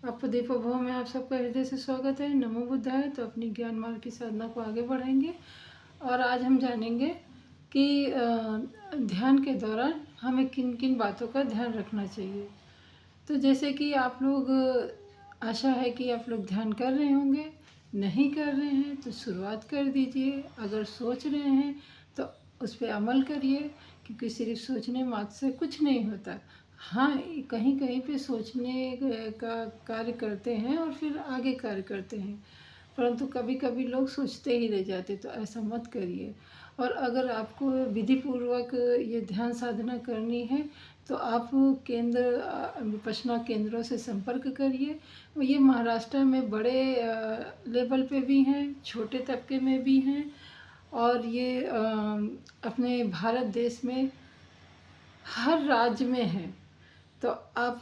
Up भव में आप सबका हृदय से स्वागत है। नमो बुद्धाय। तो अपनी ज्ञान मार्ग की साधना को आगे बढ़ाएंगे और आज हम जानेंगे कि ध्यान के दौरान हमें किन किन बातों का ध्यान रखना चाहिए। तो जैसे कि आप लोग, आशा है कि आप लोग ध्यान कर रहे होंगे। नहीं कर रहे हैं तो शुरुआत कर दीजिए। अगर सोच रहे हैं तो उस पर अमल करिए, क्योंकि सिर्फ सोचने मात्र से कुछ नहीं होता। हाँ, कहीं कहीं पे सोचने का कार्य करते हैं और फिर आगे कार्य करते हैं, परंतु कभी कभी लोग सोचते ही रह जाते, तो ऐसा मत करिए। और अगर आपको विधि पूर्वक ये ध्यान साधना करनी है तो आप केंद्र विपश्यना केंद्रों से संपर्क करिए। ये महाराष्ट्र में बड़े लेवल पे भी हैं, छोटे तबके में भी हैं, और ये अपने भारत देश में हर राज्य में है। तो आप,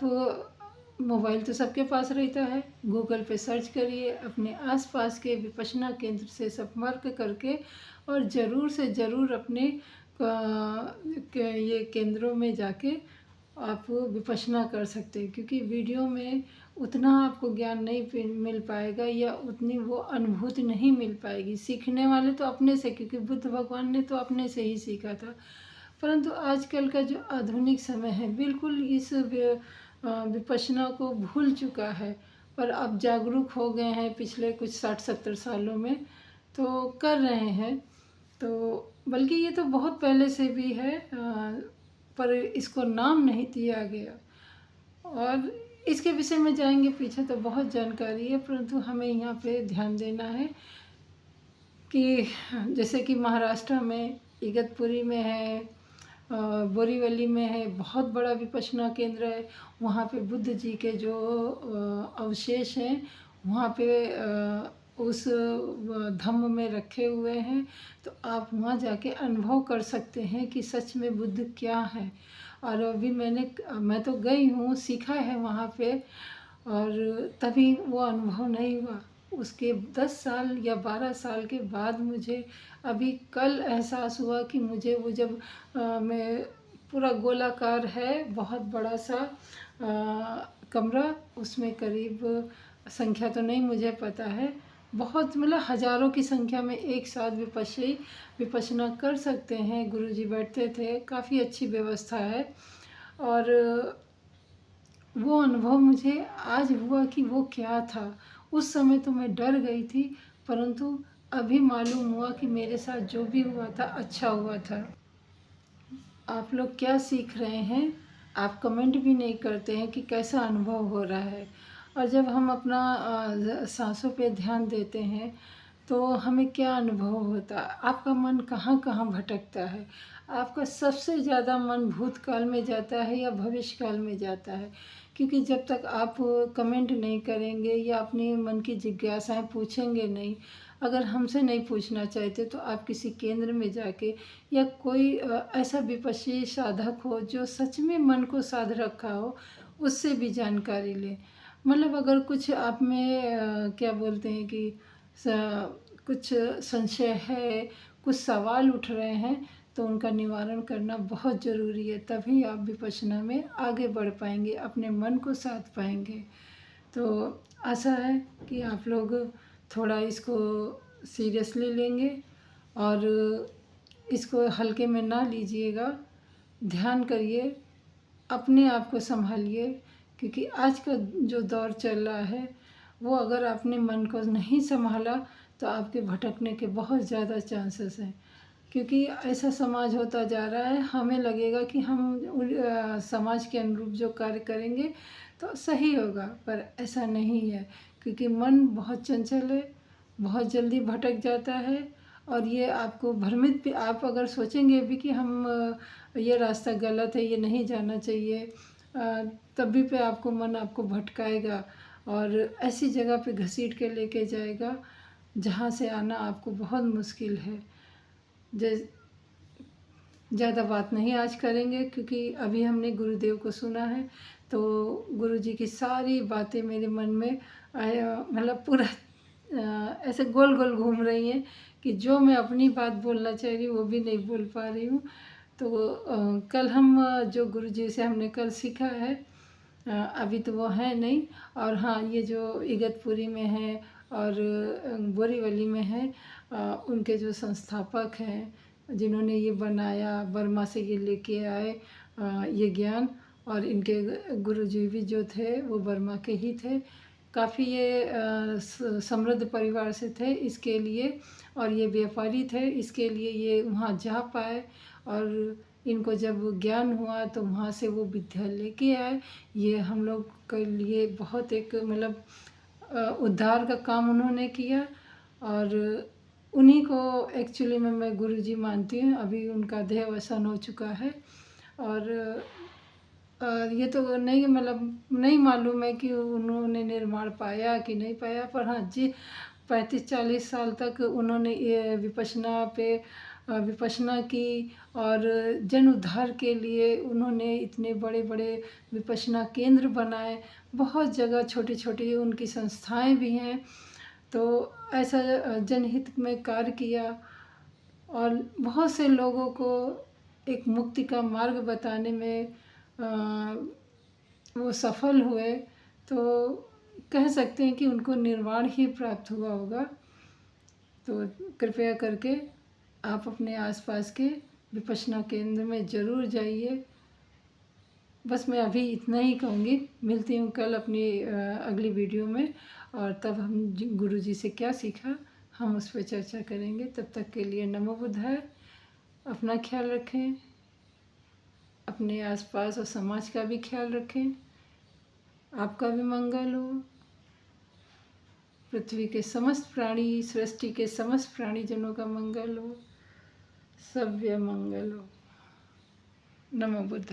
मोबाइल तो सबके पास रहता है, गूगल पे सर्च करिए, अपने आसपास के विपश्यना केंद्र से संपर्क करके और ज़रूर से ज़रूर अपने ये केंद्रों में जाके आप विपश्यना कर सकते हैं। क्योंकि वीडियो में उतना आपको ज्ञान नहीं मिल पाएगा या उतनी वो अनुभूति नहीं मिल पाएगी। सीखने वाले तो अपने से, क्योंकि बुद्ध भगवान ने तो अपने से ही सीखा था। परंतु आजकल का जो आधुनिक समय है बिल्कुल इस विपश्यना को भूल चुका है, पर अब जागरूक हो गए हैं पिछले कुछ 60-70 सालों में, तो कर रहे हैं। तो बल्कि ये तो बहुत पहले से भी है, पर इसको नाम नहीं दिया गया। और इसके विषय में जाएंगे पीछे तो बहुत जानकारी है, परंतु हमें यहाँ पे ध्यान देना है कि जैसे कि महाराष्ट्र में इगतपुरी में है, बोरीवली में है, बहुत बड़ा विपश्यना केंद्र है। वहाँ पे बुद्ध जी के जो अवशेष हैं वहाँ पे उस धम्म में रखे हुए हैं। तो आप वहाँ जाके अनुभव कर सकते हैं कि सच में बुद्ध क्या है। और अभी मैं तो गई हूँ, सीखा है वहाँ पे, और तभी वो अनुभव नहीं हुआ। उसके 10 साल या 12 साल के बाद मुझे अभी कल एहसास हुआ कि मुझे वो जब मैं पूरा गोलाकार है, बहुत बड़ा सा कमरा, उसमें करीब, संख्या तो नहीं मुझे पता है, बहुत मतलब हजारों की संख्या में एक साथ विपश्यना कर सकते हैं। गुरुजी बैठते थे, काफ़ी अच्छी व्यवस्था है। और वो अनुभव मुझे आज हुआ कि वो क्या था। उस समय तो मैं डर गई थी, परंतु अभी मालूम हुआ कि मेरे साथ जो भी हुआ था अच्छा हुआ था। आप लोग क्या सीख रहे हैं? आप कमेंट भी नहीं करते हैं कि कैसा अनुभव हो रहा है। और जब हम अपना सांसों पे ध्यान देते हैं तो हमें क्या अनुभव होता है? आपका मन कहाँ कहाँ भटकता है? आपका सबसे ज़्यादा मन भूतकाल में जाता है या भविष्यकाल में जाता है? क्योंकि जब तक आप कमेंट नहीं करेंगे या अपने मन की जिज्ञासाएं पूछेंगे नहीं, अगर हमसे नहीं पूछना चाहते तो आप किसी केंद्र में जाके, या कोई ऐसा विपश्यी साधक हो जो सच में मन को साध रखा हो, उससे भी जानकारी लें। मतलब अगर कुछ आप में क्या बोलते हैं कि कुछ संशय है, कुछ सवाल उठ रहे हैं, तो उनका निवारण करना बहुत ज़रूरी है। तभी आप विपश्यना में आगे बढ़ पाएंगे, अपने मन को साध पाएंगे। तो आशा है कि आप लोग थोड़ा इसको सीरियसली लेंगे और इसको हल्के में ना लीजिएगा। ध्यान करिए, अपने आप को संभालिए, क्योंकि आज का जो दौर चल रहा है वो अगर आपने मन को नहीं संभाला तो आपके भटकने के बहुत ज़्यादा चांसेस हैं। क्योंकि ऐसा समाज होता जा रहा है, हमें लगेगा कि हम समाज के अनुरूप जो कार्य करेंगे तो सही होगा, पर ऐसा नहीं है। क्योंकि मन बहुत चंचल है, बहुत जल्दी भटक जाता है। और ये आपको भ्रमित भी, आप अगर सोचेंगे भी कि ये रास्ता गलत है, ये नहीं जाना चाहिए, तभी पे आपको मन आपको भटकाएगा और ऐसी जगह पे घसीट के लेके जाएगा जहाँ से आना आपको बहुत मुश्किल है। ज़्यादा बात नहीं आज करेंगे, क्योंकि अभी हमने गुरुदेव को सुना है, तो गुरुजी की सारी बातें मेरे मन में मतलब पूरा ऐसे गोल गोल घूम रही हैं कि जो मैं अपनी बात बोलना चाह रही हूँ वो भी नहीं बोल पा रही हूँ। तो कल हम जो गुरुजी से हमने कल सीखा है अभी तो वो है नहीं। और हाँ, ये जो इगतपुरी में है और बोरीवली में है, उनके जो संस्थापक हैं जिन्होंने ये बनाया, बर्मा से ये लेके आए ये ज्ञान, और इनके गुरुजी भी जो थे वो बर्मा के ही थे। काफ़ी ये समृद्ध परिवार से थे इसके लिए, और ये व्यापारी थे इसके लिए ये वहाँ जा पाए, और इनको जब ज्ञान हुआ तो वहाँ से वो विद्या लेके आए। ये हम लोग के लिए बहुत एक मतलब उद्धार का काम उन्होंने किया, और उन्हीं को एक्चुअली में मैं गुरुजी मानती हूँ। अभी उनका देहावसान हो चुका है, और ये तो नहीं मतलब नहीं मालूम है कि उन्होंने निर्माण पाया कि नहीं पाया, पर हाँ जी 35-40 साल तक उन्होंने ये विपश्यना की, और जन उद्धार के लिए उन्होंने इतने बड़े बड़े विपश्यना केंद्र बनाए। बहुत जगह छोटी छोटी उनकी संस्थाएं भी हैं। तो ऐसा जनहित में कार्य किया, और बहुत से लोगों को एक मुक्ति का मार्ग बताने में वो सफल हुए। तो कह सकते हैं कि उनको निर्वाण ही प्राप्त हुआ होगा। तो कृपया करके आप अपने आसपास के विपश्यना केंद्र में ज़रूर जाइए। बस मैं अभी इतना ही कहूँगी। मिलती हूँ कल अपनी अगली वीडियो में, और तब हम गुरुजी से क्या सीखा हम उस पर चर्चा करेंगे। तब तक के लिए नमो बुद्धाय। अपना ख्याल रखें, अपने आसपास और समाज का भी ख्याल रखें। आपका भी मंगल हो, पृथ्वी के समस्त प्राणी, सृष्टि के समस्त प्राणीजनों का मंगल हो, सभ्य मंगल हो। नमो बुद्धाय।